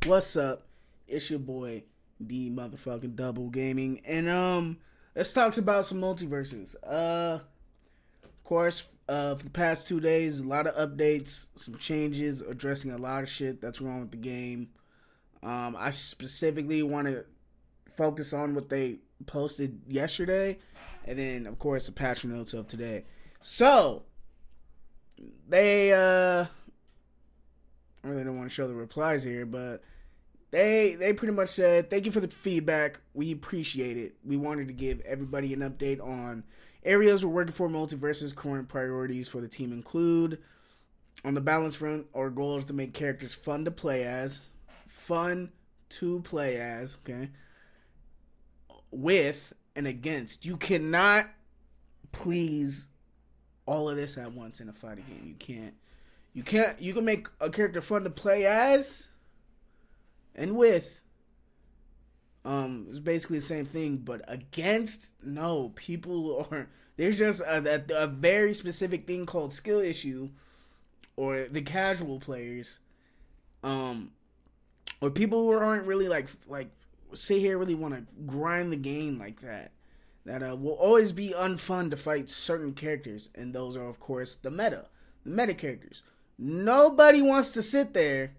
What's up? It's your boy, the motherfucking Double Gaming, and let's talk about some multiverses. Of course, for the past 2 days, a lot of updates, some changes, addressing a lot of shit that's wrong with the game. I specifically want to focus on what they posted yesterday, and then of course the patch notes of today. So they I really don't want to show the replies here, but they pretty much said, thank you for the feedback. We appreciate it. We wanted to give everybody an update on areas we're working for. Multiverses current priorities for the team include, on the balance front, our goal is to make characters fun to play as. Okay? With and against. You cannot please all of this at once in a fighting game. You can make a character fun to play as and with. It's basically the same thing, but against, no. People are, there's just a very specific thing called skill issue, or the casual players, or people who aren't really like sit here really want to grind the game like that. That will always be unfun to fight certain characters, and those are of course the meta characters. Nobody wants to sit there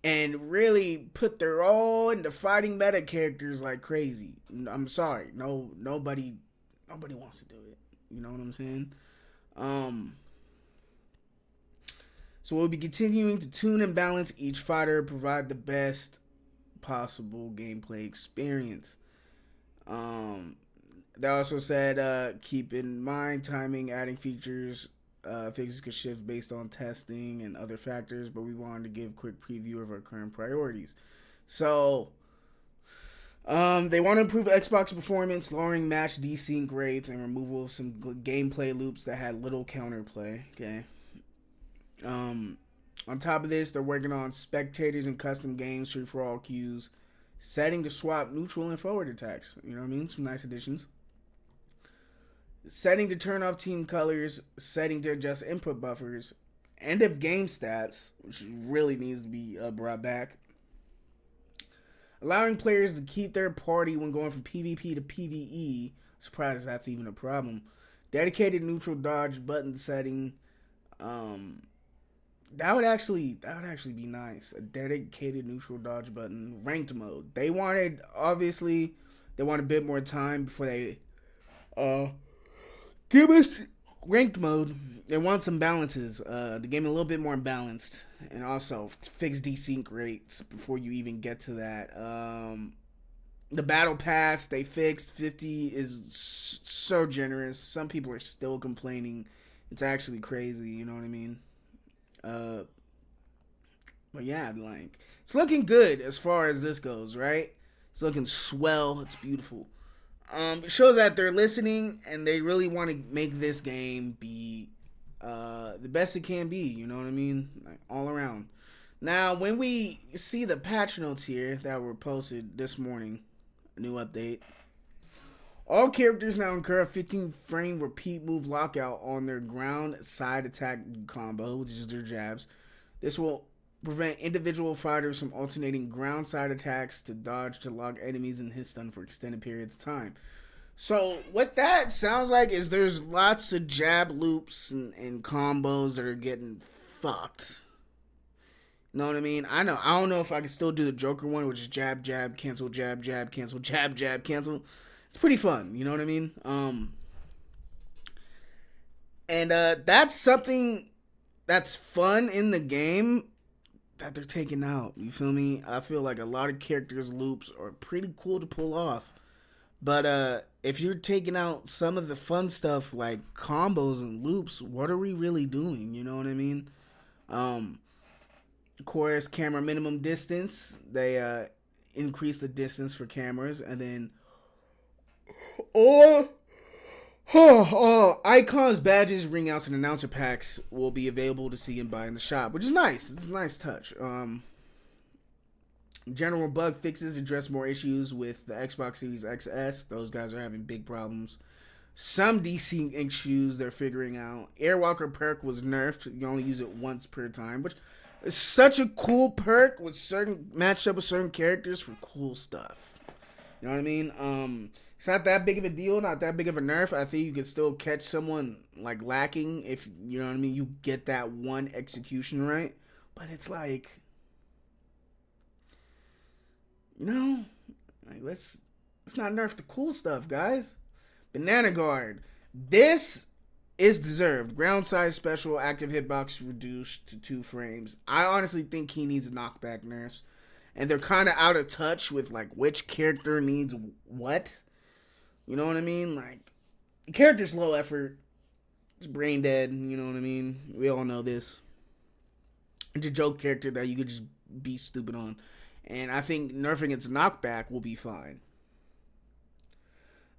and really put their all into fighting meta characters like crazy. I'm sorry, nobody wants to do it. You know what I'm saying? So we'll be continuing to tune and balance each fighter, provide the best possible gameplay experience. They also said keep in mind timing, adding features. Fixes could shift based on testing and other factors, but we wanted to give a quick preview of our current priorities. So, they want to improve Xbox performance, lowering match desync rates, and removal of some gameplay loops that had little counterplay. Okay. On top of this, they're working on spectators and custom games, free for all queues, setting to swap neutral and forward attacks. You know what I mean? Some nice additions. Setting to turn off team colors, setting to adjust input buffers, end of game stats, which really needs to be brought back. Allowing players to keep their party when going from PvP to PvE. Surprised that's even a problem. Dedicated neutral dodge button setting. That would actually be nice. A dedicated neutral dodge button. Ranked mode. They wanted a bit more time before they give us ranked mode. They want some balances. The game a little bit more balanced, and also fix desync rates before you even get to that. The battle pass they fixed. 50 is so generous. Some people are still complaining. It's actually crazy. You know what I mean? But yeah, like, it's looking good as far as this goes, right? It's looking swell. It's beautiful. It shows that they're listening and they really want to make this game be the best it can be. You know what I mean? Like, all around. Now, when we see the patch notes here that were posted this morning, a new update. All characters now incur a 15 frame repeat move lockout on their ground side attack combo, which is their jabs. This will prevent individual fighters from alternating ground side attacks to dodge to lock enemies in hit stun for extended periods of time. So what that sounds like is there's lots of jab loops and combos that are getting fucked. You know what I mean? I don't know if I can still do the Joker one, which is jab, jab, cancel, jab, jab, cancel, jab, jab, cancel. It's pretty fun, you know what I mean? And that's something that's fun in the game that they're taking out. You feel me? I feel like a lot of characters' loops are pretty cool to pull off. But if you're taking out some of the fun stuff like combos and loops, what are we really doing? You know what I mean? Of course, camera minimum distance. They increase the distance for cameras, and then icons, badges, ring outs, and announcer packs will be available to see and buy in the shop, which is nice. It's a nice touch. General bug fixes address more issues with the Xbox Series XS. Those guys are having big problems. Some DC issues they're figuring out. Airwalker perk was nerfed. You only use it once per time, which It's such a cool perk with certain matched up with certain characters for cool stuff. You know what I mean? It's not that big of a deal, not that big of a nerf. I think you can still catch someone like lacking if you know what I mean. You get that one execution right, but it's like, you know, like let's not nerf the cool stuff, guys. Banana Guard. This is deserved. Ground size special, active hitbox reduced to 2 frames. I honestly think he needs a knockback nerfs. And they're kind of out of touch with like which character needs what. You know what I mean? Like, the character's low effort. It's brain dead. You know what I mean? We all know this. It's a joke character that you could just be stupid on. And I think nerfing its knockback will be fine.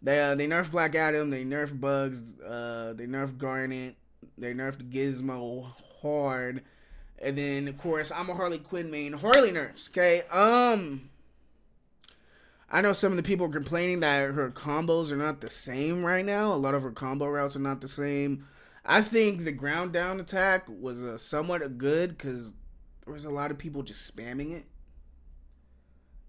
They nerfed Black Adam. They nerfed Bugs. They nerfed Garnet. They nerfed Gizmo hard. And then, of course, I'm a Harley Quinn main. Harley nerfs, okay? I know some of the people are complaining that her combos are not the same right now. A lot of her combo routes are not the same. I think the ground down attack was somewhat good because there was a lot of people just spamming it.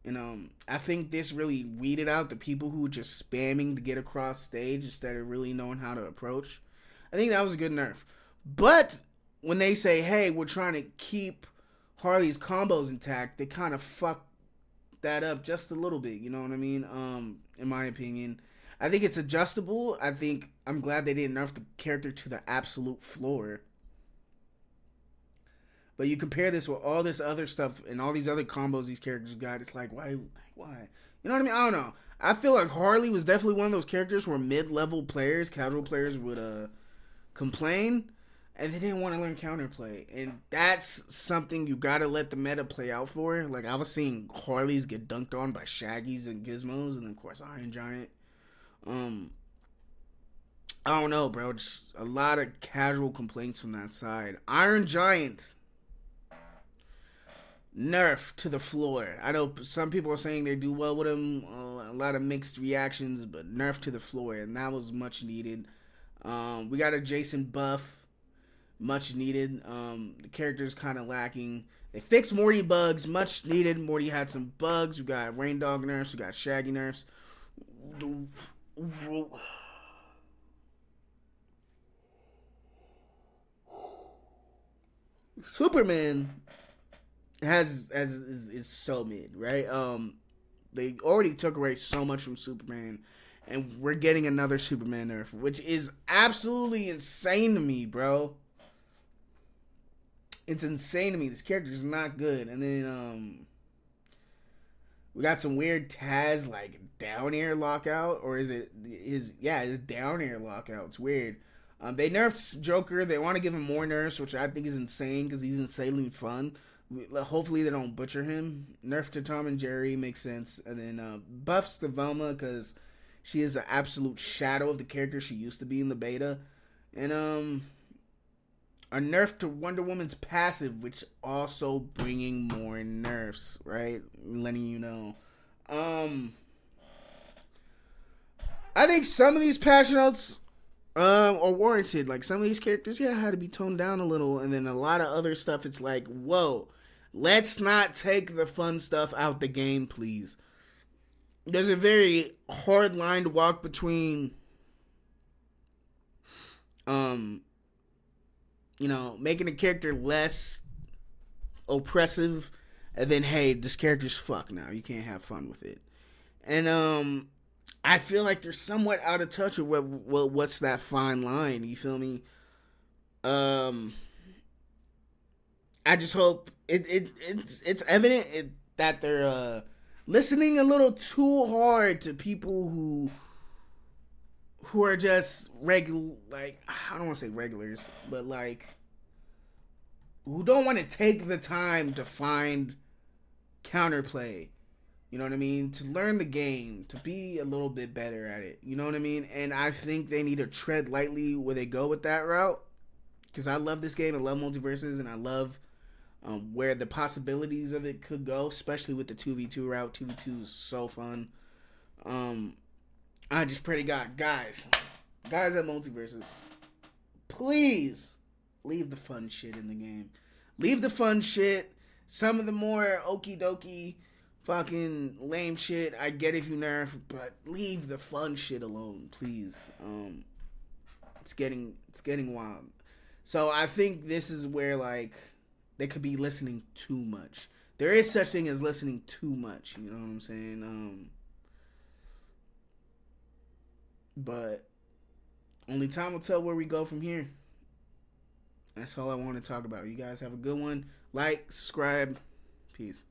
And I think this really weeded out the people who were just spamming to get across stage instead of really knowing how to approach. I think that was a good nerf. But when they say, hey, we're trying to keep Harley's combos intact, they kind of fuck that up just a little bit, you know what I mean? In my opinion, I think it's adjustable. I'm glad they didn't nerf the character to the absolute floor. But you compare this with all this other stuff and all these other combos these characters got, it's like, why? You know what I mean? I don't know. I feel like Harley was definitely one of those characters where mid-level players, casual players would complain, and they didn't want to learn counterplay. And that's something you gotta let the meta play out for. Like, I was seeing Harleys get dunked on by Shaggies and Gizmos, and of course Iron Giant. I don't know, bro. Just a lot of casual complaints from that side. Iron Giant nerf to the floor. I know some people are saying they do well with him. A lot of mixed reactions, but nerf to the floor, and that was much needed. We got a Jason buff. Much needed. The character's kind of lacking. They fixed Morty bugs. Much needed. Morty had some bugs. We got Rain Dog nerfs. We got Shaggy nerfs. Superman is so mid, right? They already took away so much from Superman, and we're getting another Superman nerf, which is absolutely insane to me, bro. It's insane to me. This character is not good. And then we got some weird Taz like down air lockout, or is it his down air lockout? It's weird. They nerfed Joker. They want to give him more nerfs, which I think is insane because he's insanely fun. Hopefully they don't butcher him. Nerf to Tom and Jerry makes sense, and then buffs to Velma because she is an absolute shadow of the character she used to be in the beta, and a nerf to Wonder Woman's passive, which also bringing more nerfs, right? Letting you know. I think some of these patch notes are warranted. Like, some of these characters, had to be toned down a little. And then a lot of other stuff, it's like, whoa, let's not take the fun stuff out the game, please. There's a very hard line to walk between making a character less oppressive, and then, hey, this character's fuck now. You can't have fun with it. And I feel like they're somewhat out of touch with what's that fine line. You feel me? I just hope it's evident that they're listening a little too hard to people who are just regular, like, I don't want to say regulars, but like, who don't want to take the time to find counterplay. You know what I mean? To learn the game, to be a little bit better at it. You know what I mean? And I think they need to tread lightly where they go with that route. Because I love this game. I love MULTIVERSUS. And I love where the possibilities of it could go. Especially with the 2v2 route. 2v2 is so fun. I just pray to God. Guys at MULTIVERSUS, please leave the fun shit in the game. Leave the fun shit. Some of the more okie dokie, fucking lame shit, I get if you nerf, but leave the fun shit alone, please. It's getting wild. So I think this is where like they could be listening too much. There is such thing as listening too much. You know what I'm saying? But only time will tell where we go from here. That's all I want to talk about. You guys have a good one. Like, subscribe. Peace.